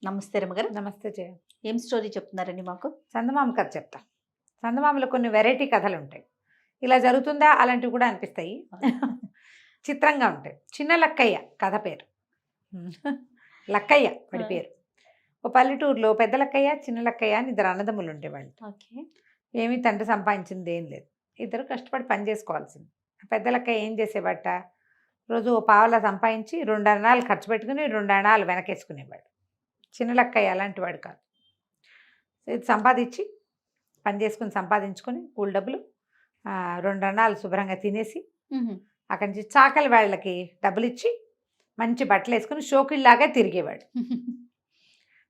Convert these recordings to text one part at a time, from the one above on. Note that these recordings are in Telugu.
నమస్తే రమగారు. నమస్తే జయ. ఏం స్టోరీ చెప్తున్నారండి మాకు? చందమామ కథ చెప్తా. చందమామలో కొన్ని వెరైటీ కథలు ఉంటాయి. ఇలా జరుగుతుందా అలాంటివి కూడా అనిపిస్తాయి. చిత్రంగా ఉంటాయి. చిన్న లక్కయ్య కథ పేరు. లక్కయ్య వాడి పేరు. ఓ పల్లెటూరులో పెద్ద లక్కయ్య చిన్న లక్కయ్య అని ఇద్దరు అన్నదమ్ములు ఉండేవాళ్ళు. ఓకే. ఏమీ తండ్రి సంపాదించింది ఏం లేదు. ఇద్దరు కష్టపడి పని చేసుకోవాల్సింది. పెద్ద లక్కయ్య ఏం చేసేవాట, రోజు ఓ పావలా సంపాదించి 2 అణాలు ఖర్చు పెట్టుకుని 2 అణాలు వెనకేసుకునేవాడు. చిన్న లక్కయ్య అలాంటి వాడు కాదు. ఇది సంపాదించి పని చేసుకుని సంపాదించుకొని కూలి డబ్బులు 2 అణాలు శుభ్రంగా తినేసి అక్కడి నుంచి చాకలి వాళ్ళకి డబ్బులు ఇచ్చి మంచి బట్టలు వేసుకుని షోకిల్లాగా తిరిగేవాడు.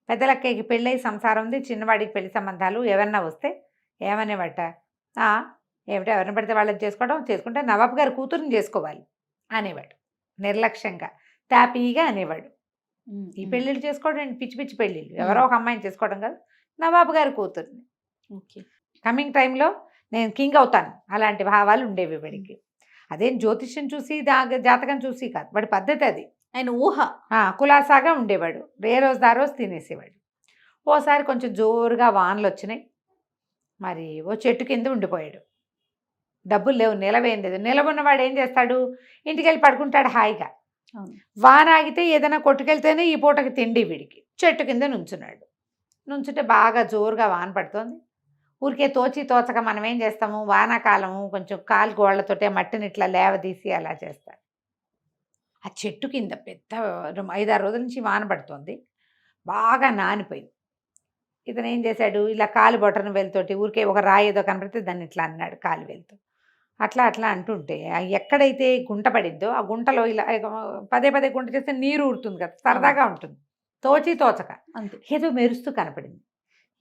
పెద్ద లక్కయ్యకి పెళ్ళై సంసారం ఉంది, చిన్నవాడికి పెళ్లి సంబంధాలు ఎవరన్నా వస్తే ఏమనేవాట, ఏమిటో ఎవరిని పడితే వాళ్ళని చేసుకుంటే నవాబు గారి కూతురుని చేసుకోవాలి అనేవాడు. నిర్లక్ష్యంగా తాపీగా అనేవాడు. ఈ పెళ్ళిళ్ళు చేసుకోవడం పిచ్చి పిచ్చి పెళ్ళిళ్ళు, ఎవరో ఒక అమ్మాయిని చేసుకోవడం కాదు, నవాబు గారి కూతుర్ని. ఓకే. కమింగ్ టైంలో నేను కింగ్ అవుతాను అలాంటి భావాలు ఉండేవి వాడికి. అదేం జ్యోతిష్యం చూసి జాతకం చూసి కాదు, వాడి పద్ధతి అది. ఆయన ఊహ కులాసాగా ఉండేవాడు. ఏ రోజు ఆ రోజు తినేసేవాడు. ఓసారి కొంచెం జోరుగా వానలు వచ్చినాయి. మరి ఓ చెట్టు కింద ఉండిపోయాడు. డబ్బులు లేవు, నిలవేం లేదు. నిలబడినవాడు ఏం చేస్తాడు, ఇంటికి వెళ్ళి పడుకుంటాడు హాయిగా. వాన ఆగితే ఏదైనా కొట్టుకెళ్తేనే ఈ పూటకి తిండి వీడికి. చెట్టు కింద నుంచున్నాడు. నుంచుంటే బాగా జోరుగా వాన పడుతోంది. ఊరికే తోచక మనం ఏం చేస్తాము, వానాకాలము కొంచెం కాలు గోళ్లతోటే మట్టిని ఇట్లా లేవదీసి అలా చేస్తారు. ఆ చెట్టు కింద పెద్ద 5-6 రోజుల నుంచి వాన పడుతోంది, బాగా నానిపోయింది. ఇతను ఏం చేశాడు, ఇలా కాలు బొటన వేలుతోటి ఊరికే ఒక రాయి ఏదో కనపడితే దాన్ని ఇట్లా అన్నాడు కాలు వేలుతో. అట్లా అంటుంటే ఎక్కడైతే గుంట పడిందో ఆ గుంటలో ఇలా పదే గుంట చేస్తే నీరు ఊరుతుంది కదా, సరదాగా ఉంటుంది. తోచక అంతే. ఏదో మెరుస్తూ కనపడింది.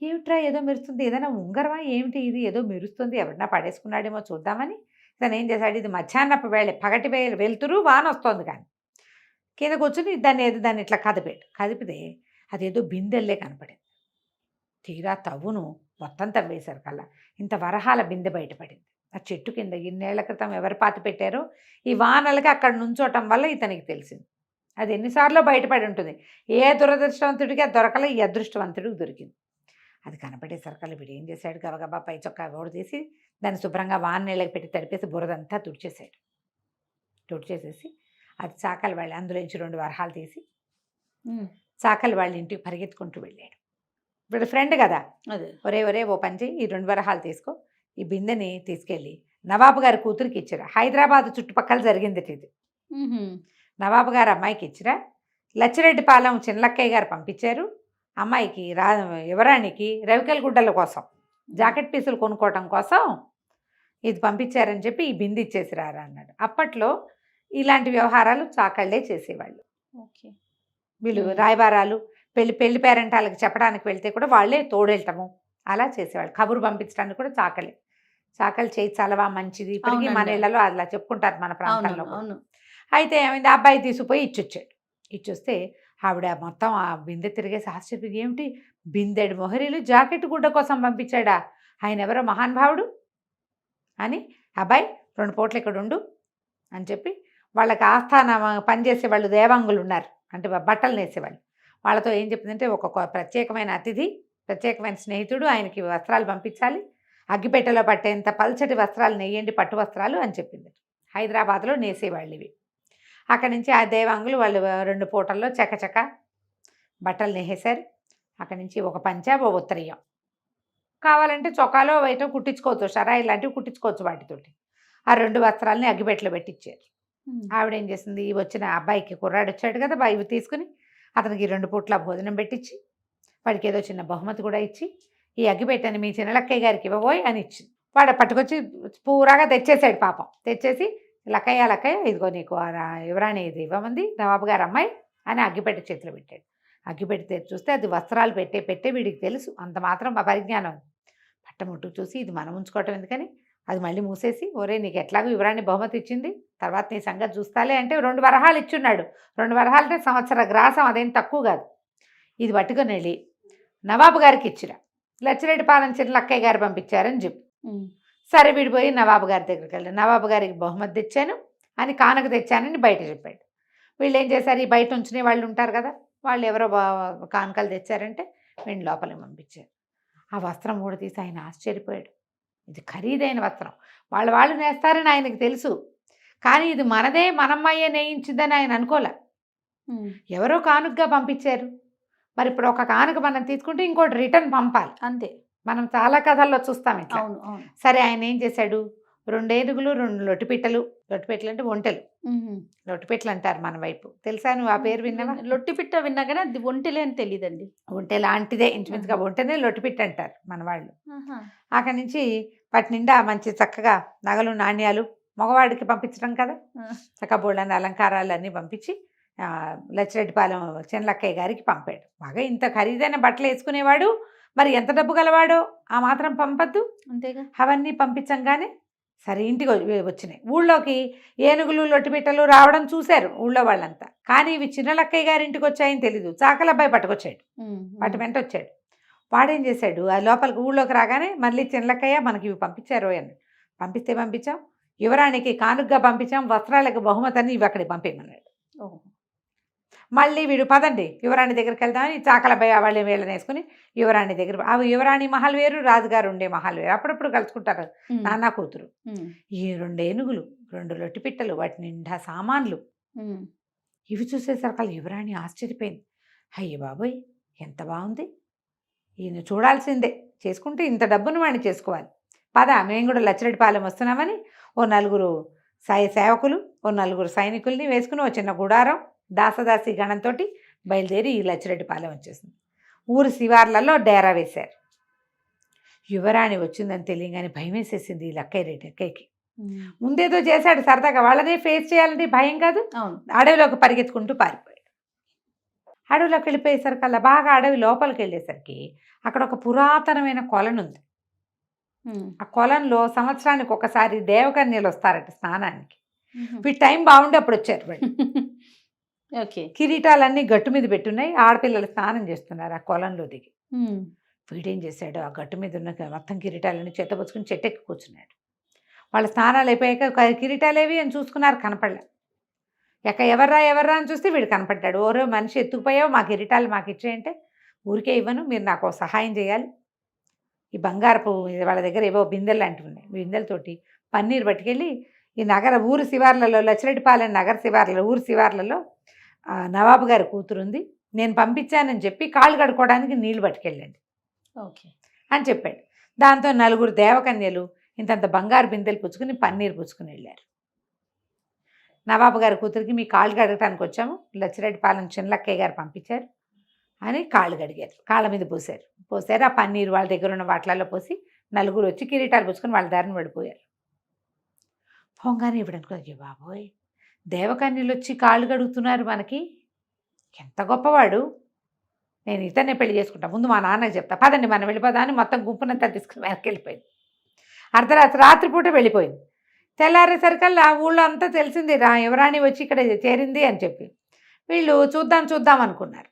ఏమిట్రా ఏదో మెరుస్తుంది, ఏదైనా ఉంగరమా ఏమిటి ఇది, ఏదో మెరుస్తుంది, ఎవరన్నా పడేసుకున్నాడేమో చూద్దామని ఇతను ఏం చేశాడు, ఇది మధ్యాహ్నపు వేళ పగటి వెళ్తురు వాన వస్తుంది కానీ కింద కూర్చుని దాన్ని ఇట్లా కదిపితే అదేదో బిందెల్లే కనపడింది. తీరా తవ్వును మొత్తం తవ్వేశారు కల్లా ఇంత వరహాల బిందె బయటపడింది. ఆ చెట్టు కింద ఇన్నేళ్ల క్రితం ఎవరు పాతి పెట్టారో ఈ వానలకి అక్కడ నుంచోటం వల్ల ఇతనికి తెలిసింది. అది ఎన్నిసార్లు బయటపడి ఉంటుంది. ఏ దురదృష్టవంతుడికి అది దొరకలే, ఈ అదృష్టవంతుడికి దొరికింది. అది కనపడేసరికల్లా వీడు ఏం చేశాడు, గబగబా పై చొక్కా ఓడి తీసి దాన్ని శుభ్రంగా వాన నీళ్ళకి పెట్టి తడిపేసి బురదంతా తుడిచేసేసి అది చాకలి వాళ్ళు అందులో నుంచి 2 వరహాలు తీసి చాకలి వాళ్ళ ఇంటికి పరిగెత్తుకుంటూ వెళ్ళాడు. వీడు ఫ్రెండ్ కదా, ఒరే ఓ పని చేయి, ఈ 2 వరహాలు తీసుకో, ఈ బిందెని తీసుకెళ్ళి నవాబు గారి కూతురికి ఇచ్చిరా. హైదరాబాద్ చుట్టుపక్కల జరిగింది ఇది. నవాబు గారు అమ్మాయికి ఇచ్చిరా. లచ్చిరెడ్డిపాలెం చిన్నలక్కయ్య గారు పంపించారు అమ్మాయికి యువరాణికి రవికల గుడ్డల కోసం, జాకెట్ పీసులు కొనుక్కోవటం కోసం ఇది పంపించారని చెప్పి ఈ బిందె ఇచ్చేసి రారా అన్నాడు. అప్పట్లో ఇలాంటి వ్యవహారాలు చాకళ్ళే చేసేవాళ్ళు. ఓకే. వీళ్ళు రాయబారాలు పెళ్లి పేరెంటాలకు చెప్పడానికి వెళ్తే కూడా వాళ్ళే తోడెళ్ళటము అలా చేసేవాళ్ళు. కబురు పంపించడానికి కూడా చాకలి చేయి చలవా మంచిది, ఇప్పటికీ మన ఇళ్లలో అలా చెప్పుకుంటారు మన ప్రాంతంలో. అయితే ఏమైంది, అబ్బాయి తీసుకుపోయి ఇచ్చొస్తే ఆవిడ మొత్తం ఆ బిందె తిరిగేసి ఆశ్చర్యం, ఏమిటి బిందెడు మొహరీలు జాకెట్ గుడ్డ కోసం పంపించాడా, ఆయన ఎవరో మహానుభావుడు అని, అబ్బాయి 2 పూటలు ఇక్కడ ఉండు అని చెప్పి వాళ్ళకి ఆస్థాన పనిచేసే వాళ్ళు దేవాంగులు ఉన్నారు, అంటే బట్టలు నేసేవాళ్ళు. వాళ్ళతో ఏం చెప్పిందంటే ఒక ప్రత్యేకమైన అతిథి, ప్రత్యేకమైన స్నేహితుడు, ఆయనకి వస్త్రాలు పంపించాలి, అగ్గిపెట్టెలో పట్టేంత పల్చటి వస్త్రాలు నెయ్యండి, పట్టు వస్త్రాలు అని చెప్పింది. హైదరాబాద్లో నేసేవాళ్ళు ఇవి. అక్కడి నుంచి ఆ దేవాంగులు వాళ్ళు 2 పూటల్లో చకచక బట్టలు నేసేశారు. అక్కడి నుంచి ఒక పంచా ఓ ఉత్తరీయం, కావాలంటే చొక్కాలో బయట కుట్టించుకోవచ్చు, షరాయి లాంటివి కుట్టించుకోవచ్చు వాటితోటి. ఆ 2 వస్త్రాలని అగ్గిపెట్టెలో పెట్టించారు. ఆవిడేం చేసింది, వచ్చిన అబ్బాయికి కుర్రాడు వచ్చాడు కదా, ఇవి తీసుకుని అతనికి 2 పూట్ల భోజనం పెట్టించి వాడికి ఏదో చిన్న బహుమతి కూడా ఇచ్చి, ఈ అగ్గిపెట్టెని మీ చిన్నలక్కయ్య గారికి ఇవ్వబోయి అని ఇచ్చింది. వాడు పట్టుకొచ్చి పూరాగా తెచ్చేసాడు పాపం. తెచ్చేసి లక్కయ్య ఇదిగో నీకు యువరాణి ఇది ఇవ్వమంది నవాబు గారు అమ్మాయి అని అగ్గిపెట్టె చేతిలో పెట్టాడు. అగ్గిపెట్టె చూస్తే అది వస్త్రాలు పెట్టే వీడికి తెలుసు, అంత మాత్రం పరిజ్ఞానం. పట్టముట్టు చూసి ఇది మనం ఉంచుకోవటం ఎందుకని అది మళ్ళీ మూసేసి, ఒరే నీకు ఎట్లాగో యువరాణి బహుమతి ఇచ్చింది, తర్వాత నీ సంగతి చూస్తాలే అంటే 2 వరహాలు ఇచ్చున్నాడు. 2 వరహాలు అంటే సంవత్సర గ్రాసం, అదేం తక్కువ కాదు. ఇది పట్టుకొని వెళ్ళి నవాబు గారికి ఇచ్చిరా. లచ్చిరెడ్డిపాలెం చిన్నలక్కయ్య గారు పంపించారని చెప్పు. సరే విడిపోయి నవాబు గారి దగ్గరికి వెళ్ళి నవాబు గారికి బహుమతి తెచ్చాను అని, కానుక తెచ్చానని బయట చెప్పాడు. వీళ్ళు ఏం చేశారు, ఈ బయట ఉంచునే వాళ్ళు ఉంటారు కదా, వాళ్ళు ఎవరో కానుకలు తెచ్చారంటే వీడిని లోపలికి పంపించారు. ఆ వస్త్రం కూడా తీసి ఆయన ఆశ్చర్యపోయాడు. ఇది ఖరీదైన వస్త్రం, వాళ్ళు నేస్తారని ఆయనకు తెలుసు, కానీ ఇది మనదే, మనమ్మాయే నేయించిందని ఆయన అనుకోలే. ఎవరో కానుకగా పంపించారు. మరి ఇప్పుడు ఒక కానుక మనం తీసుకుంటే ఇంకోటి రిటర్న్ పంపాలి, అంతే. మనం చాలా కథల్లో చూస్తాం ఇట్లా. అవును అవును. సరే ఆయన ఏం చేశాడు, 2 ఏనుగులు 2 లొట్టిపిట్టలు. లొట్టిపిట్టలు అంటే ఒంటెలు, లొట్టిపిట్టలు అంటారు మన వైపు. తెలుసా, నువ్వు ఆ పేరు విన్నావా? లొట్టిపిట్ట విన్నా కానీ అది ఒంటెలే అని తెలియదండి. ఒంటె లాంటిదే ఇంచుమించుగా, ఒంటెనే లొట్టిపిట్ట అంటారు మన వాళ్ళు. అక్కడి నుంచి వాటి నిండా మంచి చక్కగా నగలు నాణ్యాలు, మగవాడికి పంపించడం కదా, చక్కబోళ్ళని అలంకారాలు అన్నీ పంపించి లచ్చిరెడ్డిపాలెం చిన్నలక్కయ్య గారికి పంపాడు. బాగా ఇంత ఖరీదైన బట్టలు వేసుకునేవాడు, మరి ఎంత డబ్బు గలవాడో, ఆ మాత్రం పంపద్దు. అంతేగా. అవన్నీ పంపించంగానే సరే ఇంటికి వచ్చినాయి. ఊళ్ళోకి ఏనుగులు లొట్టిపిట్టలు రావడం చూశారు ఊళ్ళో వాళ్ళంతా, కానీ ఇవి చిన్నలక్కయ్య గారి ఇంటికి వచ్చాయని తెలీదు. చాకల అబ్బాయి పట్టుకొచ్చాడు, వాటి వెంట వచ్చాడు. వాడేం చేశాడు, ఆ లోపలికి ఊళ్ళోకి రాగానే మళ్ళీ చిన్నలక్కయ్య మనకి ఇవి పంపించారు అని. పంపించాం, యువరానికి కానుకగా పంపించాం, వస్త్రాలకు బహుమతిని ఇవి అక్కడికి పంపేయమన్నాడు. మళ్ళీ వీడు పదండి యువరాణి దగ్గరికి వెళ్దామని చాకల భయ వాళ్ళు వీళ్ళని వేసుకుని యువరాణి దగ్గర, అవి యువరాణి మహల్ వేరు, రాజుగారు ఉండే మహల్ వేరు. అప్పుడప్పుడు కలుసుకుంటారు నాన్న కూతురు. ఈ 2 ఏనుగులు 2 లొట్టిపిట్టలు, వాటి నిండా సామాన్లు. ఇవి చూసేసరికి యువరాణి ఆశ్చర్యపోయింది. అయ్య బాబోయ్, ఎంత బాగుంది, ఈయన చూడాల్సిందే, చేసుకుంటే ఇంత డబ్బును వాడిని చేసుకోవాలి. పద, మేము కూడా లచ్చిరెడ్డిపాలెం వస్తున్నామని ఓ 4 సేవకులు, ఓ 4 సైనికుల్ని వేసుకుని ఓ చిన్న గుడారం, దాసదాసి గణంతో బయలుదేరి ఈ లచ్చిరెడ్డిపాలెం వచ్చేసింది. ఊరు శివార్లలో డేరా వేశారు. యువరాణి వచ్చిందని తెలియగానే భయం వేసేసింది ఈ లక్కయ్యకి. ముందేదో చేశాడు సరదాగా, వాళ్ళనే ఫేస్ చేయాలంటే భయం కాదు. అడవిలోకి పరిగెత్తుకుంటూ పారిపోయాడు. అడవిలోకి వెళ్ళిపోయేసరికల్లా బాగా అడవి లోపలికి వెళ్ళేసరికి అక్కడ ఒక పురాతనమైన కొలను ఉంది. ఆ కొలంలో సంవత్సరానికి ఒకసారి దేవకన్యలు వస్తారట స్నానానికి. వీటి టైం బాగుండి అప్పుడు వచ్చారు వాళ్ళు. ఓకే. కిరీటాలన్నీ గట్టు మీద పెట్టున్నాయి, ఆడపిల్లలు స్నానం చేస్తున్నారు ఆ కొలంలో దిగి. వీడేం చేశాడు, ఆ గట్టు మీద ఉన్న మొత్తం కిరీటాలన్నీ చెత్తపుచ్చుకుని చెట్టెక్కి కూర్చున్నాడు. వాళ్ళ స్నానాలు అయిపోయాక కిరీటాలేవి అని చూసుకున్నారు, కనపడలే. ఎవర్రా అని చూస్తే వీడు కనపడ్డాడు. ఓరో మనిషి ఎత్తుకుపోయావు, మా కిరీటాలు మాకు ఇచ్చేయంటే, ఊరికే ఇవ్వను, మీరు నాకు సహాయం చేయాలి. ఈ బంగారపు వాళ్ళ దగ్గర ఏవో బిందెలు లాంటివి ఉన్నాయి, బిందెలతోటి పన్నీరు పట్టుకెళ్ళి ఈ ఊరు శివార్లలో, లచ్చిరెడ్డిపాలెం నగర శివార్లలో, ఊరు శివార్లలో నవాబు గారి కూతురుంది, నేను పంపించానని చెప్పి కాళ్ళు కడుక్కోవడానికి నీళ్లు పట్టుకెళ్ళండి ఓకే అని చెప్పాడు. దాంతో 4 దేవకన్యలు ఇంతంత బంగారు బిందెలు పుచ్చుకుని పన్నీరు పుచ్చుకుని వెళ్ళారు. నవాబు గారి కూతురికి మీ కాళ్ళు కడగటానికి వచ్చాము, లచ్చిరెడ్డిపాలెం చిన్నలక్కయ్య గారు పంపించారు అని కాళ్ళు కడిగారు, కాళ్ళ మీద పోసారు. ఆ పన్నీరు వాళ్ళ దగ్గర ఉన్న వాటిలలో పోసి 4 వచ్చి కిరీటాలు పుచ్చుకొని వాళ్ళ దారిని పడిపోయారు. పోగానే ఇప్పుడు అనుకో, బాబోయ్, దేవకన్యలు వచ్చి కాళ్ళు కడుగుతున్నారు, మనకి ఎంత గొప్పవాడు, నేను ఇతన్నే పెళ్లి చేసుకుంటా, ముందు మా నాన్నకి చెప్తా, పదండి మనం వెళ్ళిపోదా అని మొత్తం గుంపునంతా తీసుకుని వెనక్కి వెళ్ళిపోయింది. రాత్రిపూట వెళ్ళిపోయింది. తెల్లారేసరికల్లా ఊళ్ళో అంతా తెలిసింది యువరాణి వచ్చి ఇక్కడ చేరింది అని చెప్పి. వీళ్ళు చూద్దాం అనుకున్నారు,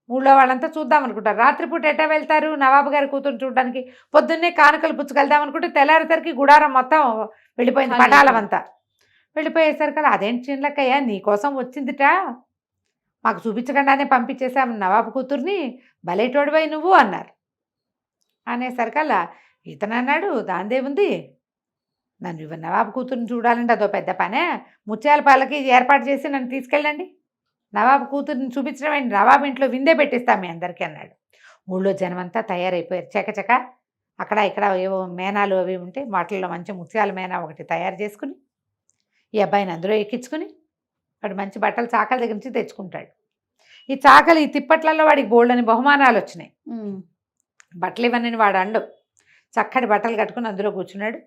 ఊళ్ళో వాళ్ళంతా చూద్దాం అనుకుంటారు. రాత్రిపూట ఎట్టా వెళ్తారు నవాబు గారి కూతురు చూడడానికి? పొద్దున్నే కానుకలు పుచ్చుకెళ్దాం అనుకుంటే తెల్లారేసరికి గుడారం మొత్తం వెళ్ళిపోయింది, పటాలం అంతా వెళ్ళిపోయేసరికల్లా, అదేంటి చిన్నలక్కయ్య నీకోసం వచ్చిందిట, మాకు చూపించకుండానే పంపించేసాము నవాబు కూతుర్ని, బలేటోడివై నువ్వు అన్నారు. అనేసరికల్లా ఇతను అన్నాడు, దాందేముంది, నన్ను నవాబు కూతుర్ని చూడాలంటే అదో పెద్ద పనే, ముత్యాల పాలకి ఏర్పాటు చేసి నన్ను తీసుకెళ్ళండి, నవాబు కూతుర్ని చూపించడం ఏంటి, నవాబు ఇంట్లో విందే పెట్టిస్తాం మీ అందరికీ అన్నాడు. ఊళ్ళో జనమంతా తయారైపోయారు, చకచక అక్కడ ఇక్కడ ఏవో మేనాలు అవి ఉంటే వాటిల్లో మంచి ముత్యాల మేనా ఒకటి తయారు చేసుకుని ఈ అబ్బాయిని అందులో ఎక్కించుకుని వాడు మంచి బట్టలు చాకల దగ్గర నుంచి తెచ్చుకుంటాడు. ఈ చాకలి ఈ తిప్పట్లలో వాడికి బోల్డని బహుమానాలు వచ్చినాయి. బట్టలు ఇవన్నీ వాడు అండు, చక్కటి బట్టలు కట్టుకుని అందులో కూర్చున్నాడు.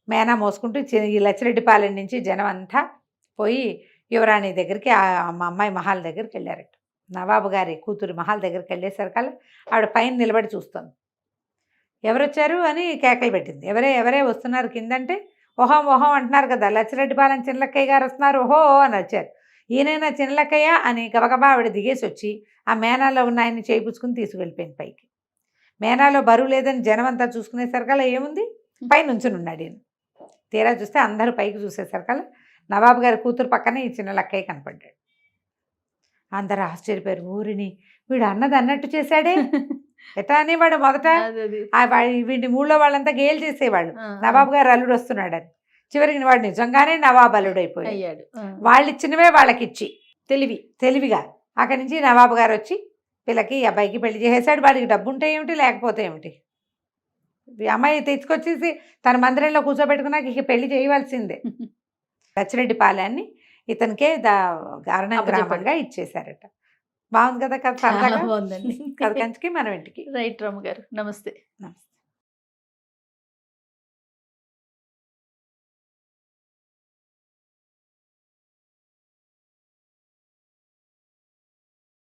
మేనా మోసుకుంటూ ఈ లచ్చిరెడ్డిపాలెం నుంచి జనం అంతా పోయి యువరాణి దగ్గరికి, మా అమ్మాయి మహల్ దగ్గరికి వెళ్ళారట. నవాబు గారి కూతురు మహల్ దగ్గరికి వెళ్ళేసరికల్లా ఆవిడ పైన నిలబడి చూస్తుంది. ఎవరొచ్చారు అని కేకలు పెట్టింది. ఎవరే వస్తున్నారు కిందంటే, ఓహం అంటున్నారు కదా, లచ్చిరెడ్డిపాలెం చిన్నలక్కయ్య గారు వస్తున్నారు, ఓహో అని వచ్చారు. ఈయనైనా చిన్నలక్కయ్య అని గబగబా ఆవిడ దిగేసి వచ్చి ఆ మేనాలో ఉన్న ఆయన్ని చేయించుకుని తీసుకువెళ్ళిపోయింది పైకి. మేనాలో బరువు లేదని జనం అంతా చూసుకునేసరికల్లా ఏముంది, పై నుంచుని ఉన్నాడు ఈయన. తీరా చూస్తే అందరూ పైకి చూసేసరికల్లా నవాబు గారి కూతురు పక్కనే ఈ చిన్నలక్కయ్య కనపడ్డాడు. అందరు ఆశ్చర్యపోయారు. ఊరిని వీడు అన్నది అన్నట్టు చేశాడే ఎట్లా అనేవాడు మొదట. అది. వీడిని ఊళ్ళో వాళ్ళంతా గేలు చేసేవాళ్ళు, ఆ, నవాబు గారు అల్లుడు వస్తున్నాడని. చివరికి వాడు నిజంగానే నవాబు అల్లుడు అయిపోయాడు. అయ్యాడు. వాళ్ళు ఇచ్చినవే వాళ్ళకిచ్చి తెలివి. తెలివిగా అక్కడి నుంచి నవాబు గారు వచ్చి పిల్లకి ఈ అబ్బాయికి పెళ్లి చేసేసాడు. వాడికి డబ్బు ఉంటే ఏమిటి, లేకపోతే ఏమిటి. ఈ అమ్మాయి తెచ్చుకొచ్చేసి తన మందిరంలో కూర్చోబెట్టుకున్నాక ఇక పెళ్లి చేయవలసిందే. లచ్చిరెడ్డి పాలెన్ని ఇతనికే కారణం గ్రామంగా ఇచ్చేశారట. బాగుంది కదా కథ, చాలా సరదాగా. బాగుందండి. కథ కంచికి మనం ఇంటికి. రైట్ రమ్మ గారు, నమస్తే. నమస్తే.